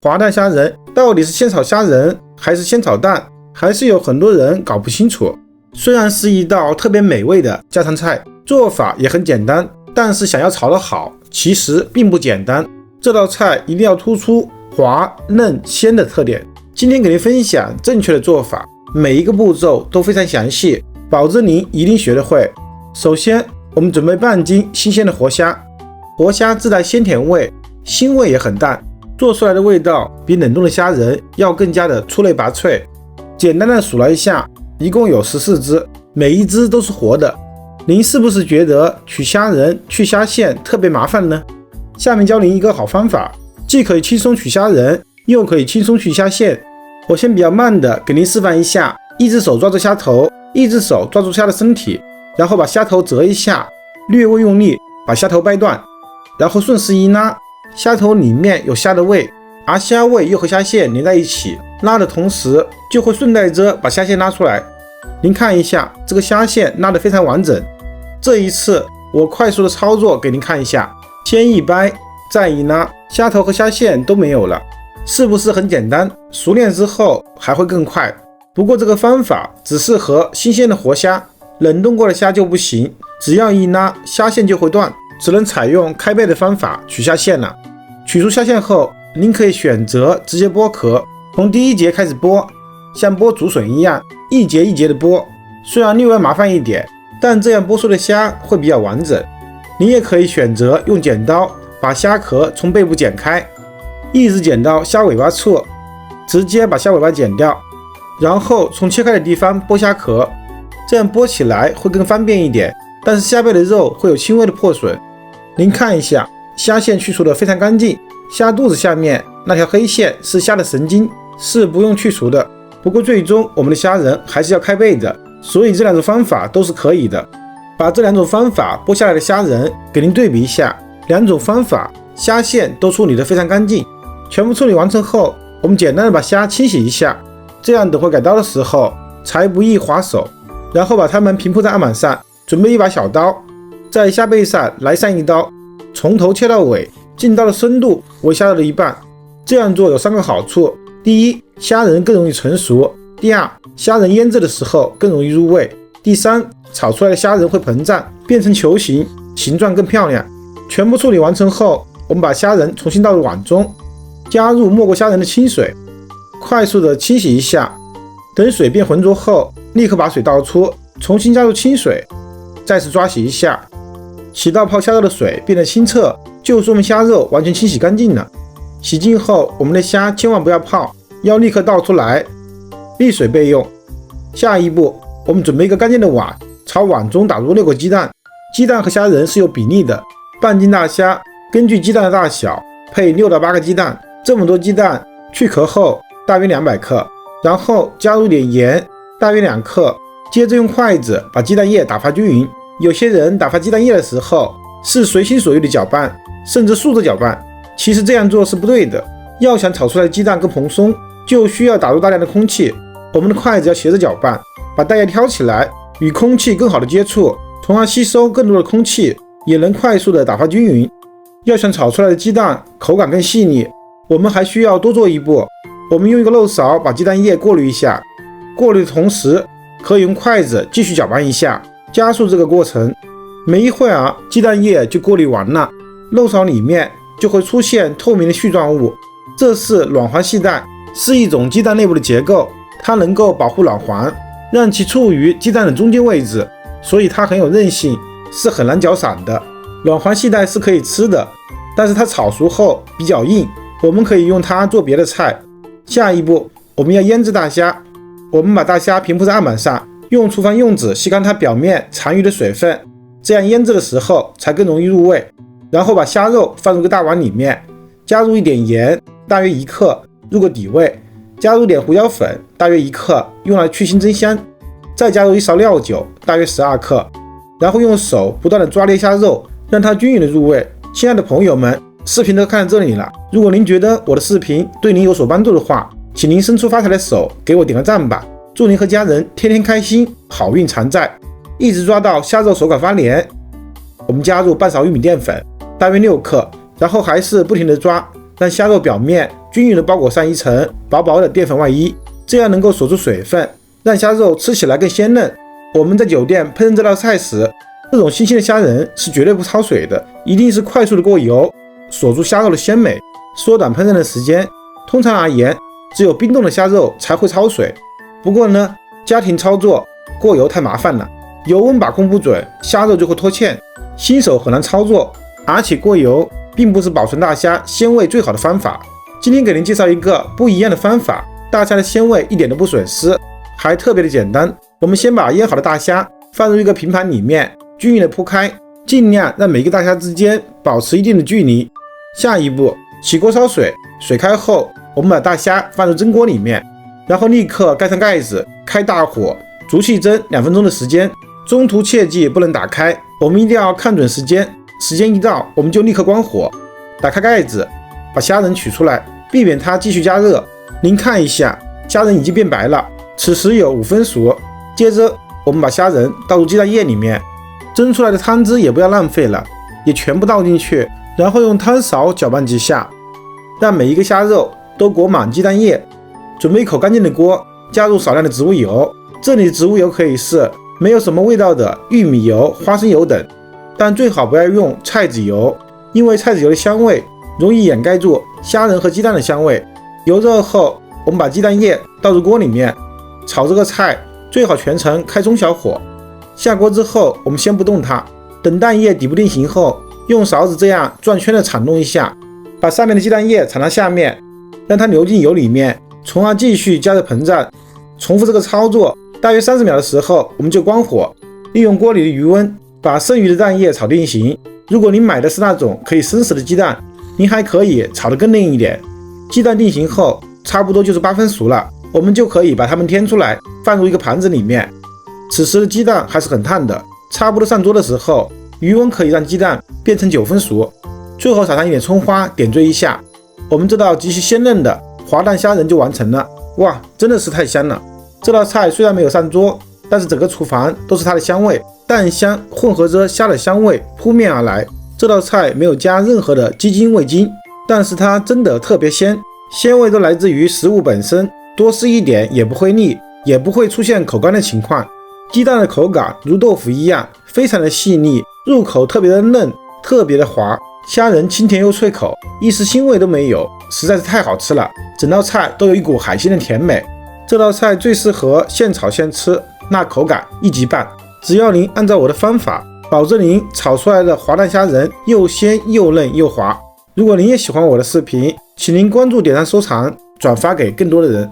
滑蛋虾仁到底是先炒虾仁还是先炒蛋，还是有很多人搞不清楚。虽然是一道特别美味的家常菜，做法也很简单，但是想要炒得好，其实并不简单。这道菜一定要突出滑、嫩、鲜的特点。今天给您分享正确的做法，每一个步骤都非常详细，保证您一定学得会。首先，我们准备半斤新鲜的活虾，活虾自带鲜甜味，腥味也很淡，做出来的味道比冷冻的虾仁要更加的出类拔萃。简单的数了一下，一共有14只，每一只都是活的。您是不是觉得取虾仁、去虾线特别麻烦呢？下面教您一个好方法，既可以轻松取虾仁，又可以轻松去虾线。我先比较慢的给您示范一下，一只手抓住虾头，一只手抓住虾的身体，然后把虾头折一下，略微用力把虾头掰断，然后顺势一拉，虾头里面有虾的味，而虾味又和虾线连在一起，拉的同时就会顺带着把虾线拉出来。您看一下，这个虾线拉得非常完整。这一次我快速的操作给您看一下，先一掰再一拉，虾头和虾线都没有了，是不是很简单？熟练之后还会更快。不过这个方法只适合新鲜的活虾，冷冻过的虾就不行，只要一拉虾线就会断，只能采用开背的方法取虾线了。取出虾线后，您可以选择直接剥壳，从第一节开始剥，像剥竹笋一样，一节一节的剥。虽然略微麻烦一点，但这样剥出的虾会比较完整。您也可以选择用剪刀把虾壳从背部剪开，一直剪到虾尾巴处，直接把虾尾巴剪掉，然后从切开的地方剥虾壳，这样剥起来会更方便一点，但是虾背的肉会有轻微的破损。您看一下，虾线去除的非常干净，虾肚子下面那条黑线是虾的神经，是不用去除的。不过最终我们的虾仁还是要开背的，所以这两种方法都是可以的。把这两种方法剥下来的虾仁给您对比一下，两种方法虾线都处理得非常干净。全部处理完成后，我们简单的把虾清洗一下，这样等会改刀的时候才不易划手。然后把它们平铺在案板上，准备一把小刀，在虾背上来上一刀，从头切到尾，进刀的深度为虾肉的一半。这样做有3个好处：第一，虾仁更容易成熟；第二，虾仁腌制的时候更容易入味；第三，炒出来的虾仁会膨胀，变成球形，形状更漂亮。全部处理完成后，我们把虾仁重新倒入碗中，加入没过虾仁的清水，快速的清洗一下。等水变浑浊后，立刻把水倒出，重新加入清水，再次抓洗一下，洗到泡虾肉的水变得清澈，就说明虾肉完全清洗干净了。洗净后，我们的虾千万不要泡，要立刻倒出来，沥水备用。下一步，我们准备一个干净的碗，朝碗中打入6个鸡蛋，鸡蛋和虾仁是有比例的，半斤大虾根据鸡蛋的大小配6到8个鸡蛋，这么多鸡蛋去壳后大约200克，然后加入点盐大约2克，接着用筷子把鸡蛋液打发均匀。有些人打发鸡蛋液的时候是随心所欲的搅拌，甚至竖着搅拌，其实这样做是不对的。要想炒出来的鸡蛋更蓬松，就需要打入大量的空气，我们的筷子要斜着搅拌，把蛋液挑起来，与空气更好的接触，从而吸收更多的空气，也能快速的打发均匀。要想炒出来的鸡蛋口感更细腻，我们还需要多做一步，我们用一个漏勺把鸡蛋液过滤一下，过滤的同时可以用筷子继续搅拌一下，加速这个过程。没一会儿，鸡蛋液就过滤完了，漏勺里面就会出现透明的絮状物，这是卵黄系带，是一种鸡蛋内部的结构，它能够保护卵黄，让其处于鸡蛋的中间位置，所以它很有韧性，是很难搅散的。卵黄系带是可以吃的，但是它炒熟后比较硬，我们可以用它做别的菜。下一步，我们要腌制大虾，我们把大虾平铺在案板上，用厨房用纸吸干它表面残余的水分，这样腌制的时候才更容易入味。然后把虾肉放入个大碗里面，加入一点盐大约1克入个底味，加入点胡椒粉大约1克用来去腥增香，再加入1勺料酒大约12克，然后用手不断的抓捏虾肉，让它均匀的入味。亲爱的朋友们，视频都看到这里了，如果您觉得我的视频对您有所帮助的话，请您伸出发财的手给我点个赞吧。祝您和家人天天开心，好运常在，一直抓到虾肉手感发黏。我们加入半勺玉米淀粉大约6克，然后还是不停的抓，让虾肉表面均匀的包裹上一层薄薄的淀粉外衣，这样能够锁住水分，让虾肉吃起来更鲜嫩。我们在酒店烹饪这道菜时，这种新鲜的虾仁是绝对不焯水的，一定是快速的过油，锁住虾肉的鲜美，缩短烹饪的时间。通常而言，只有冰冻的虾肉才会焯水。不过呢，家庭操作过油太麻烦了，油温把控不准，虾肉就会脱芡，新手很难操作。而且过油并不是保存大虾鲜味最好的方法。今天给您介绍一个不一样的方法，大虾的鲜味一点都不损失，还特别的简单。我们先把腌好的大虾放入一个平盘里面，均匀的铺开，尽量让每个大虾之间保持一定的距离。下一步，起锅烧水，水开后，我们把大虾放入蒸锅里面，然后立刻盖上盖子，开大火，足气蒸2分钟的时间，中途切记不能打开，我们一定要看准时间，时间一到，我们就立刻关火，打开盖子，把虾仁取出来，避免它继续加热。您看一下，虾仁已经变白了，此时有5分熟。接着，我们把虾仁倒入鸡蛋液里面，蒸出来的汤汁也不要浪费了，也全部倒进去，然后用汤勺搅拌几下，让每一个虾肉都裹满鸡蛋液。准备一口干净的锅，加入少量的植物油，这里的植物油可以是没有什么味道的玉米油、花生油等，但最好不要用菜籽油，因为菜籽油的香味容易掩盖住虾仁和鸡蛋的香味。油热后，我们把鸡蛋液倒入锅里面，炒这个菜最好全程开中小火。下锅之后，我们先不动它，等蛋液底部定型后，用勺子这样转圈的铲动一下，把上面的鸡蛋液铲到下面，让它流进油里面，从而继续加热膨胀。重复这个操作大约30秒的时候，我们就关火，利用锅里的余温把剩余的蛋液炒定型。如果您买的是那种可以生食的鸡蛋，您还可以炒得更嫩一点。鸡蛋定型后，差不多就是8分熟了，我们就可以把它们添出来，放入一个盘子里面。此时的鸡蛋还是很烫的，差不多上桌的时候，余温可以让鸡蛋变成9分熟。最后撒上一点葱花，点缀一下，我们这道极其鲜嫩的滑蛋虾仁就完成了。哇，真的是太香了！这道菜虽然没有上桌，但是整个厨房都是它的香味，蛋香混合着虾的香味扑面而来。这道菜没有加任何的鸡精味精，但是它真的特别鲜，鲜味都来自于食物本身，多吃一点也不会腻，也不会出现口干的情况。鸡蛋的口感如豆腐一样，非常的细腻，入口特别的嫩，特别的滑，虾仁清甜又脆口，一丝腥味都没有，实在是太好吃了。整道菜都有一股海鲜的甜美。这道菜最适合现炒现吃，那口感一级棒。只要您按照我的方法，保证您炒出来的滑蛋虾仁又鲜又嫩又滑。如果您也喜欢我的视频，请您关注、点赞、收藏、转发给更多的人。